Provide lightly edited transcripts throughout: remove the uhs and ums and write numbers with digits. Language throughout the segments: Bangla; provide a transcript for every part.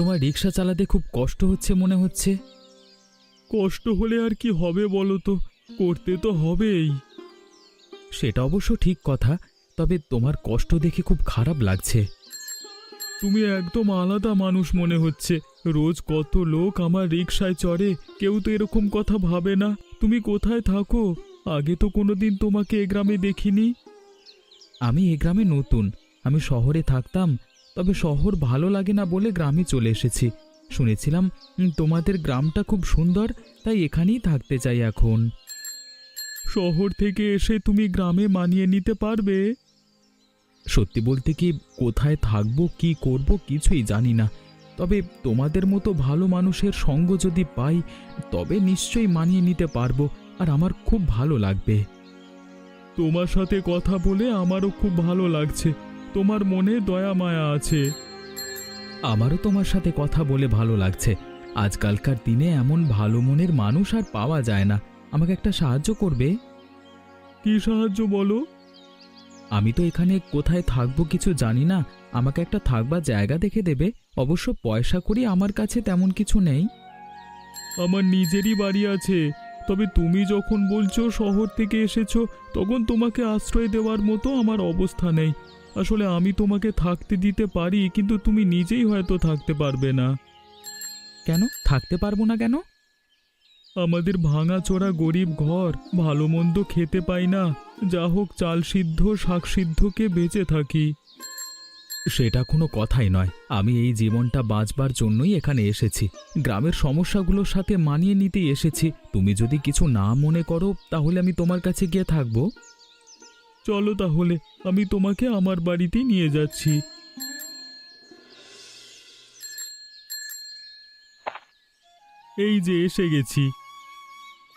তোমার রিক্সা চালাতে খুব কষ্ট হচ্ছে মনে হচ্ছে। কষ্ট হলে আর কি হবে বলো তো, করতে তো হবেই। সেটা অবশ্য ঠিক কথা, তবে তোমার কষ্ট দেখে খুব খারাপ লাগছে। তুমি একদম আলাদা মানুষ মনে হচ্ছে। রোজ কত লোক আমার রিকশায় চড়ে, কেউ তো এরকম কথা ভাবে না। তুমি কোথায় থাকো? আগে তো কোনোদিন তোমাকে এ গ্রামে দেখিনি। আমি এ গ্রামে নতুন, আমি শহরে থাকতাম, তবে শহর ভালো লাগে না বলে গ্রামে চলে এসেছি। শুনেছিলাম তোমাদের গ্রামটা খুব সুন্দর, তাই এখানেই থাকতে চাই এখন। শহর থেকে এসে তুমি গ্রামে মানিয়ে নিতে পারবে? সত্যি বলতে কি, কোথায় থাকবো কি করব কিছুই জানি না, তবে তোমাদের মতো ভালো মানুষের সঙ্গ যদি পাই তবে নিশ্চয়ই মানিয়ে নিতে পারবো, আর আমার খুব ভালো লাগবে। তোমার সাথে কথা বলে আমারও খুব ভালো লাগছে। তোমার মনে দয়া মায়া আছে। আমারও তোমার সাথে কথা বলে ভালো লাগছে। আজকালকার দিনে এমন ভালো মনের মানুষ আর পাওয়া যায় না। আমাকে একটা সাহায্য করবে? কি সাহায্য বলো? আমি তো এখানে কোথায় থাকবো কিছু জানি না, আমাকে একটা থাকবার জায়গা দেখে দেবে। অবশ্য পয়সা করি আমার কাছে তেমন কিছু নেই। আমার নিজেরই বাড়ি আছে, তবে তুমি যখন বলছো শহর থেকে এসেছো, তখন তোমাকে আশ্রয় দেওয়ার মতো আমার অবস্থা নেই। আসলে আমি তোমাকে থাকতে দিতে পারি, কিন্তু তুমি নিজেই হয়তো থাকতে পারবে না। কেন থাকতে পারবো না কেন? আমাদের ভাঙাচোরা গরিব ঘর, ভালো মন্দ খেতে পাই না। যা হোক চাল সিদ্ধ শাক সিদ্ধকে বেঁচে থাকি। সেটা কোনো কথাই নয়। আমি এই জীবনটা বাঁচবার জন্যই এখানে এসেছি, গ্রামের সমস্যাগুলোর সাথে মানিয়ে নিতেই এসেছি। তুমি যদি কিছু না মনে করো তাহলে আমি তোমার কাছে গিয়ে থাকবো। চলো তাহলে, আমি তোমাকে আমার বাড়িতেই নিয়ে যাচ্ছি। এই যে এসে গেছি।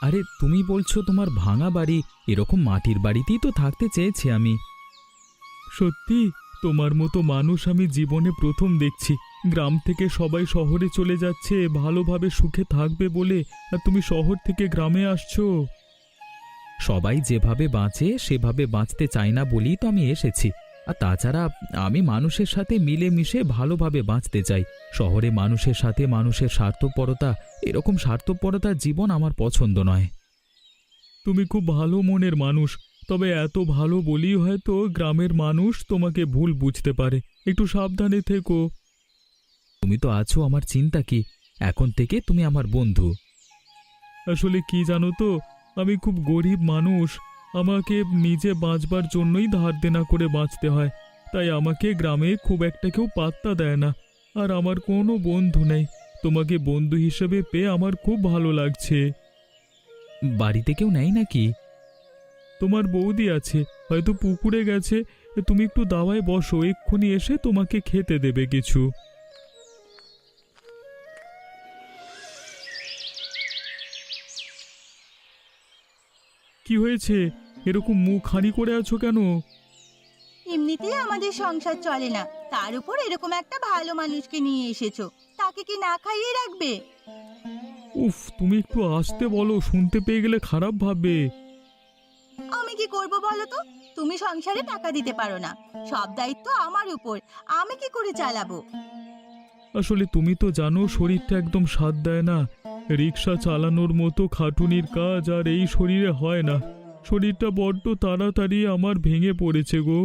আরে তুমি বলছো তোমার ভাঙা বাড়ি? এরকম মাটির বাড়িতেই তো থাকতে চেয়েছি আমি। সত্যি? তোমার মতো মানুষ আমি জীবনে প্রথম দেখছি। গ্রাম থেকে সবাই শহরে চলে যাচ্ছে ভালোভাবে সুখে থাকবে বলে, আর তুমি শহর থেকে গ্রামে আসছো। সবাই যেভাবে বাঁচে সেভাবে বাঁচতে চাই না বলেই তো আমি এসেছি। আর তাছাড়া আমি মানুষের সাথে মিলেমিশে ভালোভাবে বাঁচতে চাই। শহরে মানুষের সাথে মানুষের স্বার্থপরতা, এরকম স্বার্থপরতার জীবন আমার পছন্দ নয়। তুমি খুব ভালো মনের মানুষ, তবে এত ভালো বলেই হয়তো গ্রামের মানুষ তোমাকে ভুল বুঝতে পারে। একটু সাবধানে থেকো। তুমি তো আছো, আমার চিন্তা কি? এখন থেকে তুমি আমার বন্ধু। আসলে কি জানো তো, আমি খুব গরিব মানুষ। আমাকে নিজে বাঁচবার জন্যই ধার দেনা করে বাঁচতে হয়, তাই আমাকে গ্রামে খুব একটা কেউ পাত্তা দেয় না। আর আমার কোনো বন্ধু নেই। তোমাকে বন্ধু হিসেবে পেয়ে আমার খুব ভালো লাগছে। বাড়িতে কেউ নেই নাকি? তোমার বৌদি আছে, হয়তো পুকুরে গেছে। তুমি একটু দাওয়ায় বসো, এক্ষুনি এসে তোমাকে খেতে দেবে কিছু। কি হয়েছে? এরকম মুখ খালি করে আছো কেন? এমনিতেই আমাদের সংসার চলে না, তার উপর এরকম একটা ভালো মানুষকে নিয়ে এসেছো, তাকে কি না খাইয়ে রাখবে? উফ, তুমি একটু আসতে বলো, শুনতে পেয়ে গেলে খারাপ ভাববে। আমি কি করব বলো তো? তুমি সংসারে টাকা দিতে পারো না, সব দায়িত্ব আমার উপর, আমি কি করে চালাবো? আসলে তুমি তো জানো শরীরটা একদম সাথ দেয় না। রিক্সা চালানোর মতো খাটুনির কাজ আর এই শরীরে হয় না। শরীরটা বড্ড তাড়াতাড়ি আমার ভেঙে পড়েছে গো।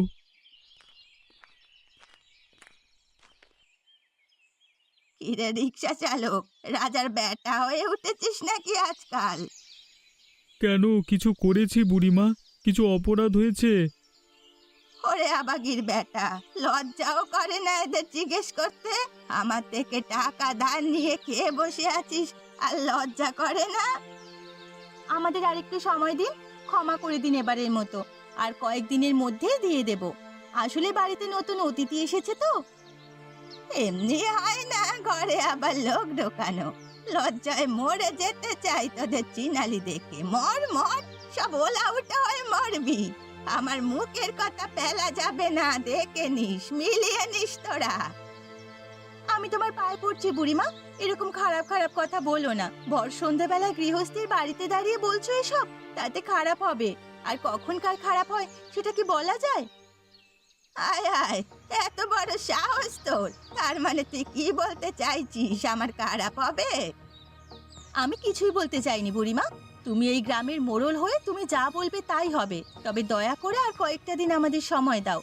কিরে রিক্সা চালক, রাজার বেটা হয়ে উঠেছিস নাকি আজকাল? কেন, কিছু করেছি বুড়িমা? কিছু অপরাধ হয়েছে? ওরে আবাগির বেটা, লজ্জাও করে না এদের জিজ্ঞেস করতে? আমার থেকে টাকা ধার নিয়ে খেয়ে বসে আছিস আর লজ্জা করে না? আমাদের আরেকটু সময় দিন, ক্ষমা করে দিন এবারের মতো, আর কয়েকদিনের মধ্যেই দিয়ে দেব। আসলে বাড়িতে নতুন অতিথি এসেছে তো। এমনি হয় না ঘরে আবার লোক ঢোকানো। লজ্জায় মরে যেতে চাই তোদের চিনালি দেখে। মর মর, সব ওলা উঠা হয়ে মরবি। আমার মুখের কথা ফেলা যাবে না, দেখে নিস, মিলিয়ে নিস তোরা। আমি তোমার পায়ে পড়ছি বুড়িমা, এরকম খারাপ খারাপ কথা বলো না। ভর সন্ধ্যাবেলায় গৃহস্থীর বাড়িতে দাঁড়িয়ে বলছো এসব, তাতে খারাপ হবে। আর কখন কার খারাপ হয় সেটা কি বলা যায়? আয় আয়, এত বড় সাহস তোর! তার মানে তুই কি বলতে চাইছিস, আমার খারাপ হবে? আমি কিছুই বলতে চাইনি বুড়িমা। তুমি এই গ্রামের মোড়ল হয়ে তুমি যা বলবে তাই হবে। তবে দয়া করে আর কয়েকটা দিন আমাদের সময় দাও।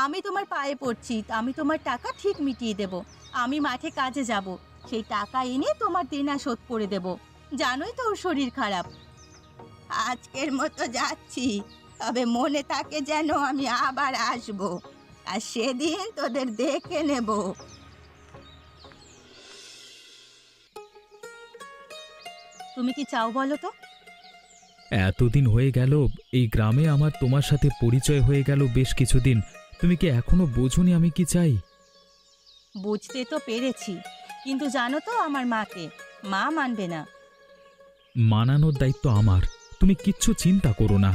আমি তোমার পায়ে পড়ছি, আমি তোমার টাকা ঠিক মিটিয়ে দেব। আমি মাঠে কাজে যাব, সেই টাকা এনে তোমার দেনা শোধ করে দেব। জানোই তো ওর শরীর খারাপ। আজকের মতো যাচ্ছি, তবে মনে থাকে যেন আমি আবার আসব, আর সেদিন তোদের দেখে নেব। তুমি কি চাও বলো তো? এতদিন হয়ে গেল এই গ্রামে আমার তোমার সাথে পরিচয় হয়ে গেল বেশ কিছুদিন, তুমি কি এখনো বোঝোনি আমি কি চাই? বুঝতে তো পেরেছি, কিন্তু জানো তো আমার মাকে, মা মানবে না। মানানোর দায়িত্ব আমার, তুমি কিচ্ছু চিন্তা করো না।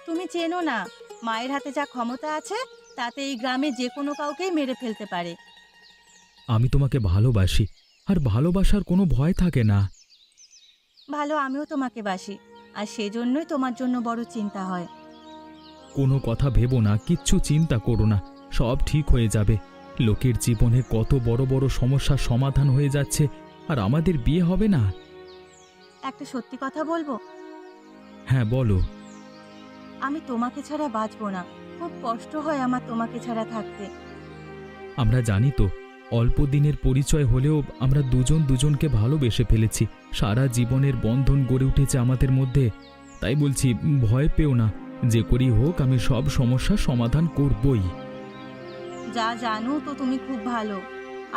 তুমি চেনো না, মায়ের হাতে যা ক্ষমতা আছে তাতে এই গ্রামে যে কোনো কাউকেই মেরে ফেলতে পারে। আমি তোমাকে ভালোবাসি, আর ভালোবাসার কোনো ভয় থাকে না। ভালো, আমিও তোমাকে বাসি, আর সেজন্যই তোমার জন্য বড় চিন্তা হয়। কোনো কথা ভেবো না, কিচ্ছু চিন্তা করো না, সব ঠিক হয়ে যাবে। লোকের জীবনে কত বড় বড় সমস্যার সমাধান হয়ে যাচ্ছে, আর আমাদের বিয়ে হবে না? একটা সত্যি কথা বলবো? হ্যাঁ বলো। আমি তোমাকে ছাড়া বাঁচবো না। খুব কষ্ট হয় আমার তোমাকে ছাড়া থাকতে। আমরা জানি তো, অল্প দিনের পরিচয় হলেও আমরা দুজন দুজনকে ভালোবেসে ফেলেছি, সারা জীবনের বন্ধন গড়ে উঠেছে আমাদের মধ্যে। তাই বলছি, ভয় পেও না, যে করি হোক আমি সব সমস্যার সমাধান করবই। যা জানো তো তুমি খুব ভালো,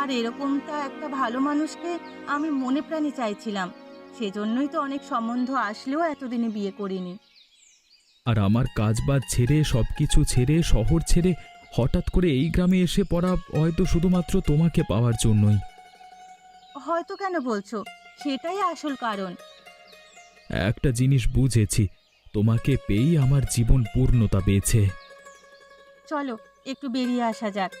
আর এরকমটা একটা ভালো মানুষকে আমি মনে প্রাণে চাইছিলাম। সেজন্যই তো অনেক সম্বন্ধ আসলেও এতদিনে বিয়ে করিনি। আর আমার কাজবাজ ছেড়ে, সবকিছু ছেড়ে, শহর ছেড়ে হঠাৎ করে এই গ্রামে এসে পড়া হয়তো শুধুমাত্র তোমাকে পাওয়ার জন্যই। হয়তো কেন বলছো? সেটাই আসল কারণ। একটা জিনিস বুঝেছি, তোমাকে পেয়েই আমার জীবন পূর্ণতা পেয়েছে। চলো একটু বেরিয়ে আসা যাক।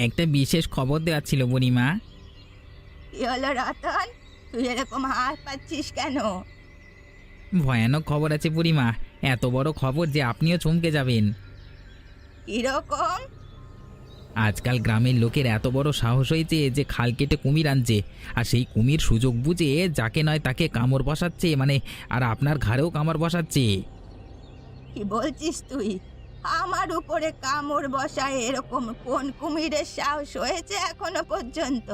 একটা বিশেষ খবর দেওয়ার ছিল বুড়িমা। কি হলো রতন, তুই এরকম হাত পাচ্ছিস কেন? ভয়ানক খবর আছে বুড়িমা, এত বড় খবর যে আপনিও চমকে যাবেন। কিরকম? আজকাল গ্রামের লোকের এত বড় সাহস হয়েছে যে খাল কেটে কুমির আনছে, আর সেই কুমির সুযোগ বুঝে যাকে নয় তাকে কামড় বসাচ্ছে, মানে আর আপনার ঘাড়েও কামড় বসাচ্ছে। কি বলছিস তুই? আমার উপরে কামড় বসায় এরকম কোন কুমিরের সাহস হয়েছে এখনো পর্যন্ত?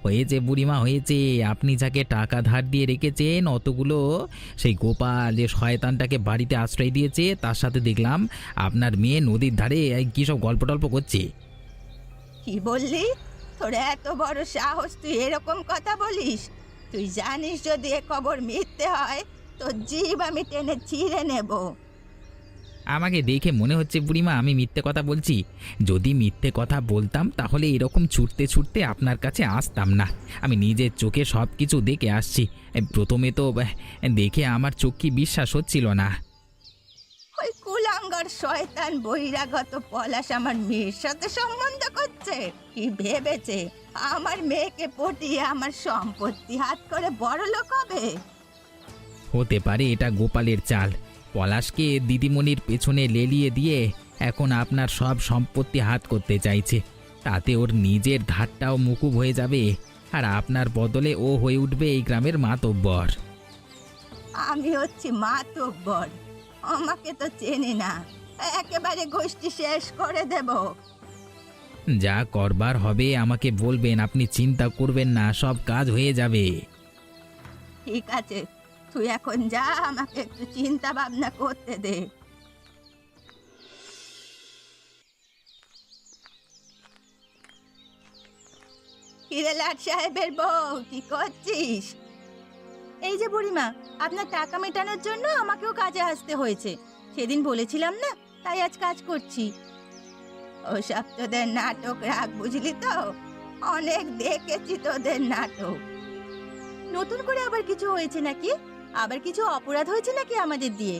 হয়েছে বুড়িমা হয়েছে, আপনি যাকে টাকা ধার দিয়ে রেখেছেন অতগুলো, সেই গোপাল যে শয়তানটাকে বাড়িতে আশ্রয় দিয়েছে, তার সাথে দেখলাম আপনার মেয়ে নদীর ধারে কী সব গল্প টল্প করছে। কি বললি? তোর এত বড় সাহস, তুই এরকম কথা বলিস? তুই জানিস যদি এ খবর মিথ্যে হয় তোর জিভ আমি টেনে ছিঁড়ে নেব। আমাকে দেখে মনে হচ্ছে বুড়িমা আমি মিথ্যে কথা বলছি? যদি মিথ্যে কথা বলতাম তাহলে এরকম ছুটতে ছুটতে আপনার কাছে আসতাম না। আমি নিজের চোখে সব কিছু দেখে আসছি। প্রথমে তো দেখে আমার চোখ কি বিশ্বাস হচ্ছিল না। ওই কুলাঙ্গার শয়তান বহিরাগত পলাশ আমার মেয়ের সাথে সম্বন্ধ করছে? কি ভেবেছে আমার মেয়েকে পটিয়ে আমার সম্পত্তি হাত করে বড়লোক হবে? হতে পারে এটা গোপালের চাল, পলাশকে দিদিমণির পেছনে লেলিয়ে দিয়ে এখন আপনার সব সম্পত্তি হাত করতে চাইছে। তাতে ওর নিজের ধারটাও মুকুব হয়ে যাবে, আর আপনার বদলে ও হয়ে উঠবে এই গ্রামের মাতব্বর। আমি হচ্ছি মাতব্বর? আমাকে তো চেনে না, একেবারে গোষ্ঠী শেষ করে দেব। যা করবার হবে আমাকে বলবেন, আপনি চিন্তা করবেন না, সব কাজ হয়ে যাবে। ঠিক আছে, তুই এখন যা, আমাকে একটু চিন্তা ভাবনা করতে দে। কিরে লাট সাহেবের বউ, কি করছিস? এই যে বুড়িমা, আপনার টাকা মেটানোর জন্য আমাকেও কাজে আসতে হয়েছে। সেদিন বলেছিলাম না, তাই আজ কাজ করছি। ওসব তোদের নাটক রাখ, বুঝলি তো? অনেক দেখেছি তোদের নাটক। নতুন করে আবার কিছু হয়েছে নাকি? আবার কিছু অপরাধ হয়েছে নাকি আমাদের দিয়ে?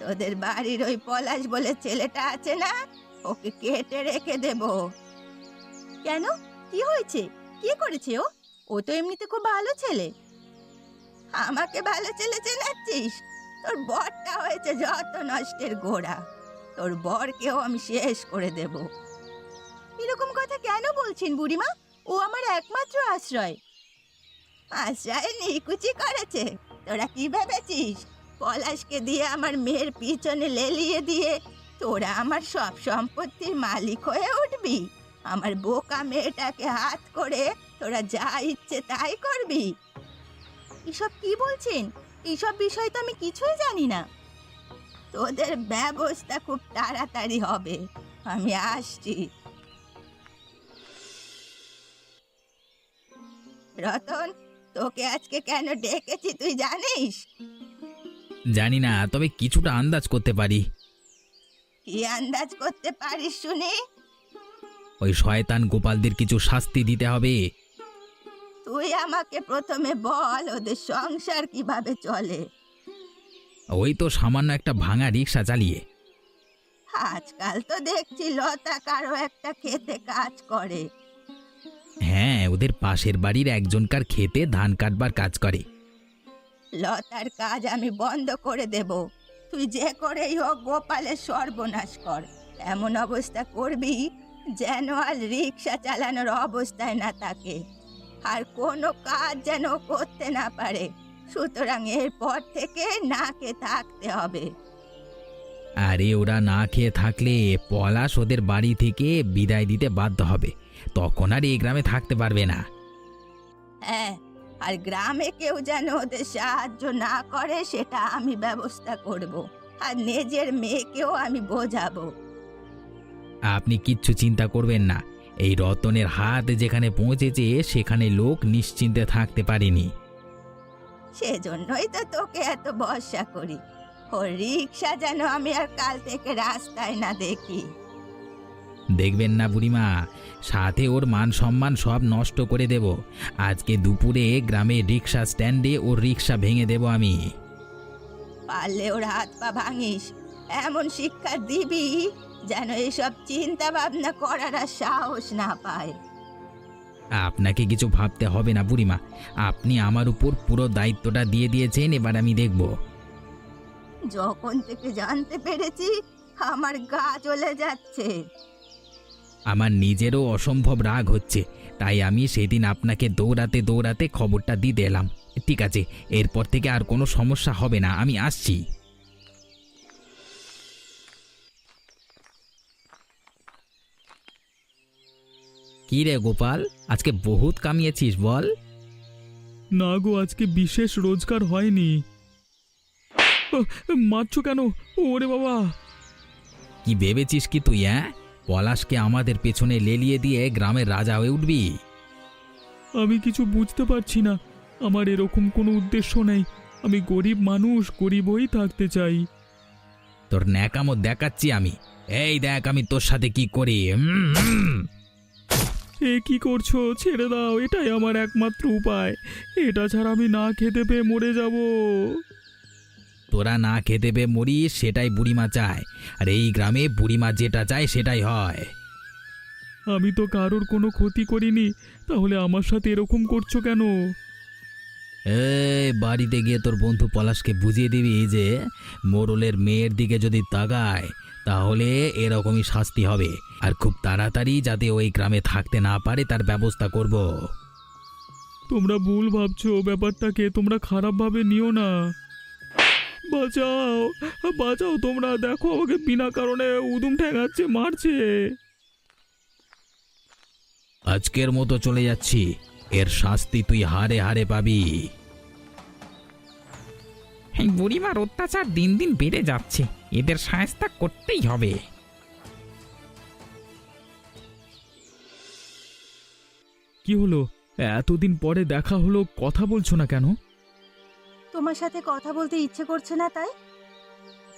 তোদের বাড়ির ওই পলাশ বলে ছেলেটা আছে না, ওকে কেটে রেখে দেব। কেন, কি হয়েছে? কি করেছে ও? ও তো এমনিতে খুব ভালো ছেলে। আমাকে ভালো ছেলে চেনাচ্ছিস? তোর বরটা হয়েছে যত নষ্টের গোড়া। তোর বরকেও আমি শেষ করে দেব। এরকম কথা কেন বলছেন বুড়িমা? ও আমার একমাত্র আশ্রয়। আশ্রয় নিকুচি করেছে? তোরা কি ভেবেছিস পলাশকে দিয়ে আমার মেয়ের পিছনে লেলিয়ে দিয়ে তোরা আমার সব সম্পত্তির মালিক হয়ে উঠবি? আমার বোকা মেয়েটাকে হাত করে তোরা যা ইচ্ছে তাই করবি? এসব কি বলছেন? এইসব বিষয় তো আমি কিছুই জানি না। তোদের ব্যবস্থা খুব তাড়াতাড়ি হবে। আমি আসছি। রতন, তোকে আজকে কেন ডেকেছি তুই জানিস? জানি না, তবে কিছুটা আন্দাজ করতে পারি। কি আন্দাজ করতে পারিস শুনি? ওই শয়তান গোপালদের কিছু শাস্তি দিতে হবে। তুই আমাকে প্রথমে বল ওদের সংসার কিভাবে চলে। ওই তো সামান্য একটা ভাঙা রিক্সা চালিয়ে। আজকাল তো দেখছি লতা কারো একটা খেতে কাজ করে। হ্যাঁ, ওদের পাশের বাড়ির একজনকার খেতে ধান কাটবার কাজ করে। লতার কাজ আমি বন্ধ করে দেব। তুই যে করেই হোক গোপালের সর্বনাশ কর। এমন অবস্থা করবি যেন আর রিক্সা চালানোর অবস্থায় না থাকে, আর কোনো কাজ যেন করতে না পারে। সুতরাং এরপর থেকে না খেয়ে থাকতে হবে। আরে ওরা না খেয়ে থাকলে পলাশ ওদের বাড়ি থেকে বিদায় দিতে বাধ্য হবে, তখন আর এই গ্রামে থাকতে পারবে না। হ্যাঁ, আর গ্রামে কেউ যেন ওদের সাহায্য না করে সেটা আমি ব্যবস্থা করব। আর নিজের মেয়েকেও আমি বোঝাবো। আপনি কিচ্ছু চিন্তা করবেন না, এই রতনের হাত যেখানে পৌঁছেছে সেখানে লোক নিশ্চিন্তে থাকতে পারেনি। সেজন্যই তো তোকে এত ভরসা করি। ওর রিক্সা যেন আমি আর কাল থেকে রাস্তায় না দেখি। দেখবেন না বুড়িমা, সাথে ওর মান সম্মান সব নষ্ট করে দেব। আজকে দুপুরে গ্রামের রিক্সা স্ট্যান্ডে ওর রিক্সা ভেঙে দেব আমি। পারলে ওর হাত পা ভাঙিস, এমন শিক্ষা দিবি যেন এসব চিন্তা ভাবনা করার আর সাহস না পায়। আপনাকে কিছু ভাবতে হবে না বুড়িমা, আপনি আমার উপর পুরো দায়িত্বটা দিয়ে দিয়েছেন, এবার আমি দেখব। যখন থেকে জানতে পেরেছি আমার গা জ্বলে যাচ্ছে। আমার নিজেরও অসম্ভব রাগ হচ্ছে, তাই আমি সেদিন আপনাকে দৌড়াতে দৌড়াতে খবরটা দিয়ে এলাম। ঠিক আছে, এরপর থেকে আর কোনো সমস্যা হবে না, আমি আসছি। কি রে গোপাল, আজকে বহুত কামিয়েছিস বল। না গো, আজকে বিশেষ রোজগার হয়নি। মারছো কেন? ওরে বাবা! কি ভেবেছিস কি তুই? পলাশকে আমাদের পেছনে লেলিয়ে দিয়ে গ্রামের রাজা হয়ে উঠবি? আমি কিছু বুঝতে পারছি না। আমার এরকম কোনো উদ্দেশ্য নেই। আমি গরিব মানুষ, গরিব হয়েই থাকতে চাই। তোর ন্যাকামো দেখাচ্ছি আমি। এই দেখ আমি তোর সাথে কি করি। এ কি করছো? ছেড়ে দাও, এটাই আমার একমাত্র উপায়। এটা ছাড়া আমি না খেতে পেয়ে মরে যাব। তোরা না খেতে পেয়ে মরিস সেটাই বুড়িমা চায়, আর এই গ্রামে বুড়িমা যেটা চায় সেটাই হয়। আমি তো কারোর কোনো ক্ষতি করিনি, তাহলে আমার সাথে এরকম করছো কেন? এই বাড়িতে গিয়ে তোর বন্ধু পলাশকে বুঝিয়ে দিবি যে মোড়লের মেয়ের দিকে যদি তাকায় তাহলে এরকমই শাস্তি হবে, আর খুব তাড়াতাড়ি যাতে ওই গ্রামে থাকতে না পারে তার ব্যবস্থা করব। তোমরা ভুল ভাবছো ব্যাপারটাকে, তোমরা খারাপভাবে নিও না। বাঁচাও, বাঁচাও তোমরা! দেখো আমাকে বিনা কারণে উদুম ঠেঙাচ্ছে, মারছে। আজকের মতো চলে যাচ্ছি, এর শাস্তি তুই হারে হারে পাবি। বুড়িমার অত্যাচার দিন দিন বেড়ে যাচ্ছে, এদের শায়েস্তা করতেই হবে। কি হলো? এতদিন পরে দেখা হলো, কথা বলছো না কেন? তোমার সাথে কথা বলতে ইচ্ছে করছে না তাই?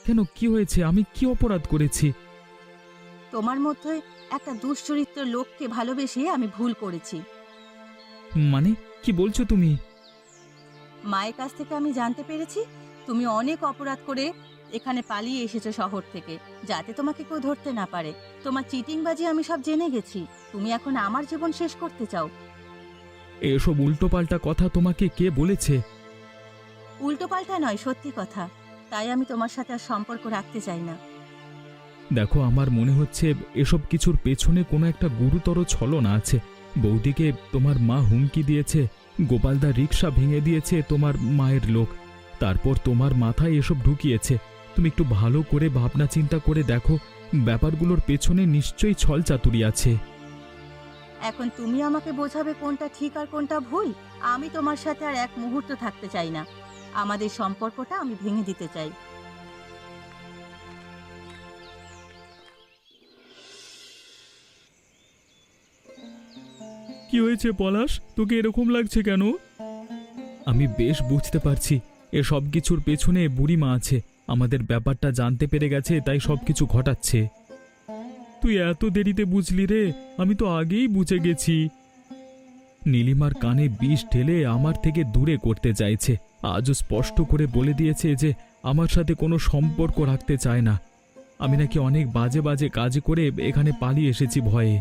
কেন, কি হয়েছে? আমি কি অপরাধ করেছি? তোমার মধ্যে একটা দুশ্চরিত্র লোককে ভালোবেসে আমি ভুল করেছি। মানে কি বলছো তুমি? মায়ের কাছ থেকে আমি জানতে পেরেছি তুমি অনেক অপরাধ করে এখানে পালিয়ে এসেছো শহর থেকে, যাতে তোমাকে কেউ ধরতে না পারে। তোমার চিটিংবাজি আমি সব জেনে গেছি। তুমি এখন আমার জীবন শেষ করতে চাও। এসব উল্টোপাল্টা কথা তোমাকে কে বলেছে? উল্টোপাল্টা নয়, সত্যি কথা। তাই আমি তোমার সাথে আর সম্পর্ক রাখতে চাই না। দেখো, আমার মনে হচ্ছে এসব কিছুর পেছনে কোনো একটা গুরুতর ছলনা আছে। বৌদিকে তোমার মা হুমকি দিয়েছে, গোপালদা রিক্সা ভেঙে দিয়েছে তোমার মায়ের লোক, তারপর তোমার মাথায় এসব ঢুকিয়েছে। তুমি একটু ভালো করে ভাবনা চিন্তা করে দেখো, ব্যাপারগুলোর পেছনে নিশ্চয়ই ছলচাতুরি আছে। এখন তুমি আমাকে বোঝাবে কোনটা ঠিক আর কোনটা ভুল। আমি তোমার সাথে আর এক মুহূর্ত থাকতে চাই না। আমাদের সম্পর্কটা আমি ভেঙে দিতে চাই। কি হয়েছে পলাশ, তোকে এরকম লাগছে কেন? আমি বেশ বুঝতে পারছি এ সব কিছুর পেছনে বুড়িমা আছে। আমাদের ব্যাপারটা জানতে পেরে গেছে, তাই সবকিছু ঘটাচ্ছে। তুই এত দেরিতে বুঝলি রে? আমি তো আগেই বুঝে গেছি। নীলিমার কানে বিষ ঢেলে আমার থেকে দূরে করতে চাইছে। আজও স্পষ্ট করে বলে দিয়েছে যে আমার সাথে কোনো সম্পর্ক রাখতে চায় না। আমি নাকি অনেক বাজে বাজে কাজ করে এখানে পালিয়ে এসেছি ভয়ে।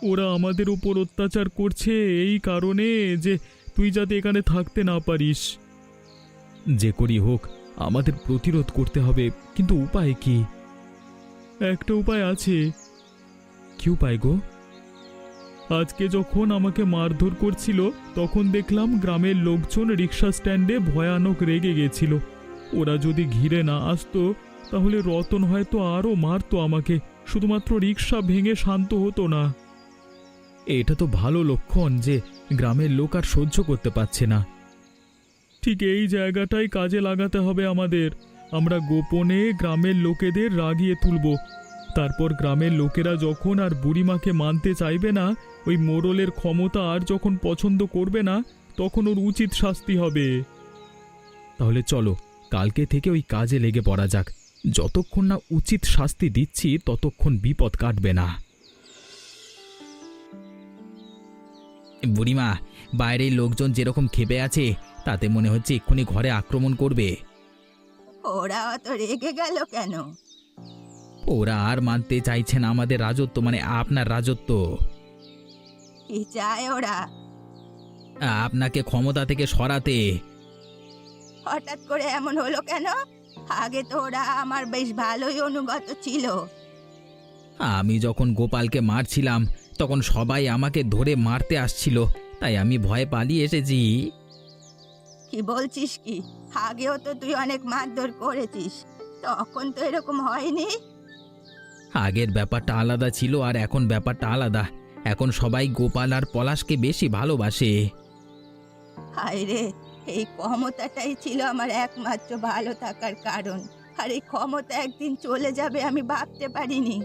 ওরা আমাদের উপর অত্যাচার করছে এই কারণে যে তুই যাতে এখানে থাকতে না পারিস। যে করি হোক, আমাদের প্রতিরোধ করতে হবে, কিন্তু উপায় কি? একটা উপায় আছে। কি উপায় গো? আজকে যখন আমাকে মারধর করছিল তখন দেখলাম গ্রামের লোকজন রিক্সা স্ট্যান্ডে ভয়ানক রেগে গেছিল। ওরা যদি ঘিরে না আসতো তাহলে রতন হয়তো আরও মারতো আমাকে, শুধুমাত্র রিক্সা ভেঙে শান্ত হতো না। এটা তো ভালো লক্ষণ যে গ্রামের লোক আর সহ্য করতে পারছে না। ঠিক এই জায়গাটাই কাজে লাগাতে হবে আমাদের। আমরা গোপনে গ্রামের লোকেদের রাগিয়ে তুলব। তারপর গ্রামের লোকেরা যখন আর বুড়িমাকে মানতে চাইবে না, ওই মোড়লের ক্ষমতা আর যখন পছন্দ করবে না, তখন ওর উচিত শাস্তি হবে। তাহলে চলো, কালকে থেকে ওই কাজে লেগে পড়া যাক। যতক্ষণ না উচিত শাস্তি দিচ্ছি ততক্ষণ বিপদ কাটবে না। বুড়িমা, বাইরের লোকজন যেরকম ক্ষেপে আছে তাতে মনে হচ্ছে এক্ষুনি ঘরে আক্রমণ করবে। ওরা অত রেগে গেল কেন? ওরা আর মানতে চাইছে না আমাদের রাজত্ব, মানে আপনার রাজত্ব। কি চায় ওরা? আপনাকে ক্ষমতা থেকে সরাতে। হঠাৎ করে এমন হলো কেন? আগে তো ওরা আমার বেশ ভালোই অনুগত ছিল। আমি যখন গোপালকে মারছিলাম তখন সবাই আমাকে ধরে মারতে আসছিল, তাই আমি ভয়ে পালিয়ে এসেছি। কি বলছিস কি? আগেও তো তুই অনেক মারধর করেছিস, তখন তো এরকম হয়নি। আগের ব্যাপারটা আলাদা ছিল আর এখন ব্যাপারটা আলাদা। এখন সবাই গোপাল আর পলাশকে বেশি ভালোবাসে। হায় রে, এই ক্ষমতাটাই ছিল আমার একমাত্র ভালো থাকার কারণ। আর এই ক্ষমতা একদিন চলে যাবে আমি ভাবতে পারিনি।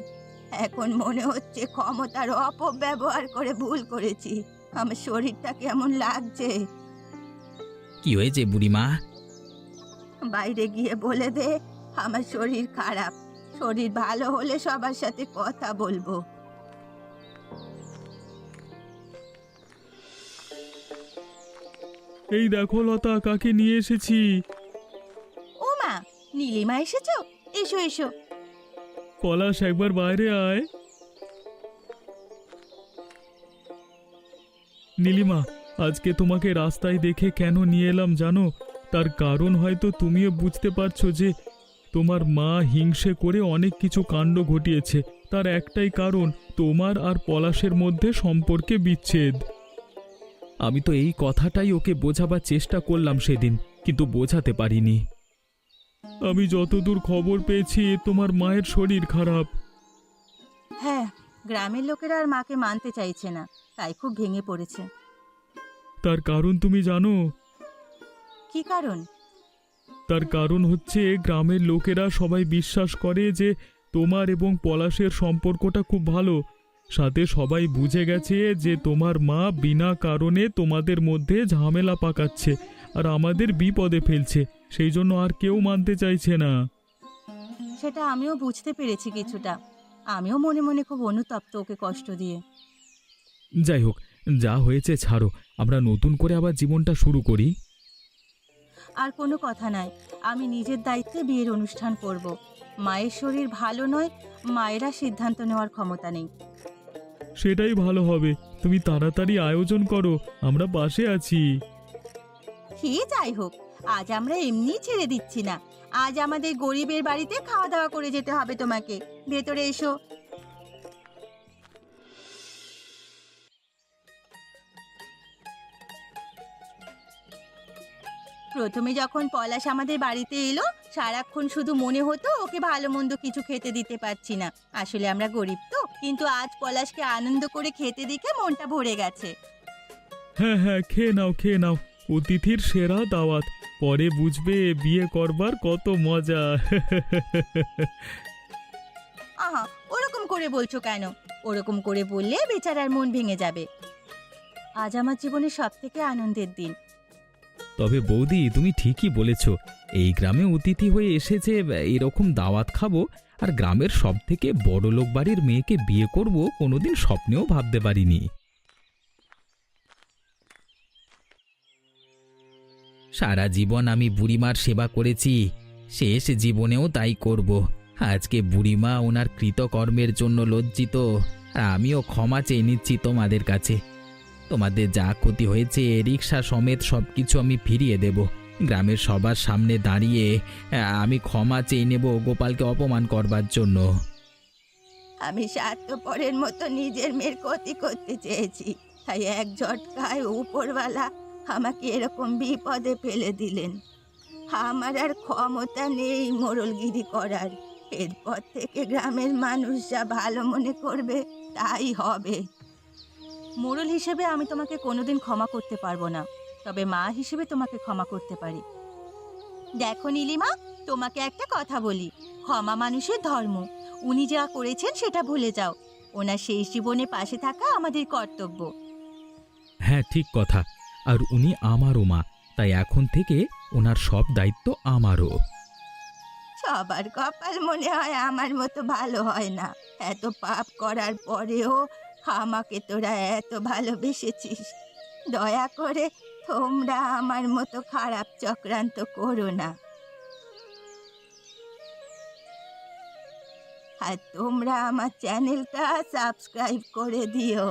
এখন মনে হচ্ছে ক্ষমতার অপব্যবহার করে ভুল করেছি। আমার শরীরটা কেমন লাগছে। কি হয়েছে বুড়িমা? বাইরে গিয়ে বলে দে আমার শরীর খারাপ। শরীর ভালো হলে সবার সাথে কথা বলবো। এই দেখো লতা, কাকে নিয়ে এসেছি। ও মা, নীলিমা এসেছো? এসো এসো। পলাশ, একবার বাইরে আয়। নীলিমা, আজকে তোমাকে রাস্তায় দেখে কেন নিয়ে এলাম জানো? তার কারণ হয়তো তুমিও বুঝতে পারছো যে তোমার মা হিংসে করে অনেক কিছু কাণ্ড ঘটিয়েছে। তার একটাই কারণ, তোমার আর পলাশের মধ্যে সম্পর্কে বিচ্ছেদ। আমি তো এই কথাটাই ওকে বোঝাবার চেষ্টা করলাম সেদিন, কিন্তু বোঝাতে পারিনি। আমি যতদূর খবর পেয়েছি তোমার মায়ের শরীর খারাপ। হ্যাঁ, গ্রামের লোকেরা আর মাকে মানতে চাইছে না, তাই খুব ভেঙে পড়েছে। তার কারণ তুমি জানো? কি কারণ? তার কারণ হচ্ছে গ্রামের লোকেরা সবাই বিশ্বাস করে যে তোমার এবং পলাশের সম্পর্কটা খুব ভালো। সাথে সবাই বুঝে গেছে যে তোমার মা বিনা কারণে তোমাদের মধ্যে ঝামেলা পাকাচ্ছে আর আমাদের বিপদে ফেলছে, সেই জন্য আর কেউ মানতে চাইছে না। সেটা আমিও বুঝতে পেরেছি কিছুটা। আমিও মনে মনে খুব অনুতপ্ত ওকে কষ্ট দিয়ে। যাই হোক, যা হয়েছে ছাড়ো, আমরা নতুন করে আবার জীবনটা শুরু করি। আর কোনো কথা নাই, আমি নিজের দায়িত্বে বিয়ের অনুষ্ঠান করব। মায়ের শরীর ভালো নয়, মায়েরা সিদ্ধান্ত নেওয়ার ক্ষমতা নেই। সেটাই ভালো হবে। তুমি তাড়াতাড়ি আয়োজন করো, আমরা পাশে আছি। কি যাই হোক, আজ আমরা এমনি ছেড়ে দিচ্ছি না। আজ আমাদের গরিবের বাড়িতে খাওয়া দাওয়া করে যেতে হবে তোমাকে। ভেতরে এসো। প্রথমে যখন পলাশ আমাদের বাড়িতে এলো, সারাক্ষণ শুধু মনে হতো ওকে ভালো মন্দ কিছু খেতে দিতে পারছি না। আসলে আমরা গরিব তো, কিন্তু আজ পলাশকে আনন্দ করে খেতে দেখে মনটা ভরে গেছে। হ্যাঁ হ্যাঁ, খেয়ে নাও খেয়ে নাও, অতিথির সেরা দাওয়াত। পরে বুঝবে বিয়ে করবার কত মজা। আহা, ওরকম করে বলছো কেন? ওরকম করে বললে বেচারার মন ভেঙে যাবে। আজ আমার জীবনের সব থেকে আনন্দের দিন। তবে বৌদি, তুমি ঠিকই বলেছ। এই গ্রামে অতিথি হয়ে এসেছে, এরকম দাওয়াত খাবো আর গ্রামের সব থেকে বড় লোক বাড়ির মেয়েকে বিয়ে করব, কোনোদিন স্বপ্নেও ভাবতে পারিনি। সারা জীবন আমি বুড়িমার সেবা করেছি, শেষ জীবনেও তাই করব। আজকে বুড়িমা ওনার কৃতকর্মের জন্য লজ্জিত, আর আমিও ক্ষমা চেয়ে নিচ্ছি তোমাদের কাছে। তোমাদের যা ক্ষতি হয়েছে রিক্সা সমেত সবকিছু আমি ফিরিয়ে দেব। গ্রামের সবার সামনে দাঁড়িয়ে আমি ক্ষমা চেয়ে নেব গোপালকে অপমান করবার জন্য। আমি স্বার্থপরের মতো নিজের মেয়ের ক্ষতি করতে চেয়েছি, তাই এক ঝটকায় উপরওয়ালা আমাকে এরকম বিপদে ফেলে দিলেন। আমার আর ক্ষমতা নেই মোড়লগিরি করার। এরপর থেকে গ্রামের মানুষ যা ভালো মনে করবে তাই হবে। মোড়ল হিসেবে আমি তোমাকে কোনোদিন ক্ষমা করতে পারবো না, তবে মা হিসেবে তোমাকে ক্ষমা করতে পারি। দেখো নীলিমা, তোমাকে একটা কথা বলি, ক্ষমা মানুষের ধর্ম। উনি যা করেছেন সেটা ভুলে যাও। ওনার শেষ জীবনে পাশে থাকা আমাদের কর্তব্য। হ্যাঁ, ঠিক কথা। আর উনি আমারও মা, তাই এখন থেকে ওনার সব দায়িত্ব আমারও। সবার কপাল মনে হয় আমার মতো ভালো হয় না। এত পাপ করার পরেও আমাকে তোরা এত ভালোবেসেছিস। দয়া করে তোমরা আমার মতো খারাপ চক্রান্ত করো না। আর তোমরা আমার চ্যানেলটা সাবস্ক্রাইব করে দিও।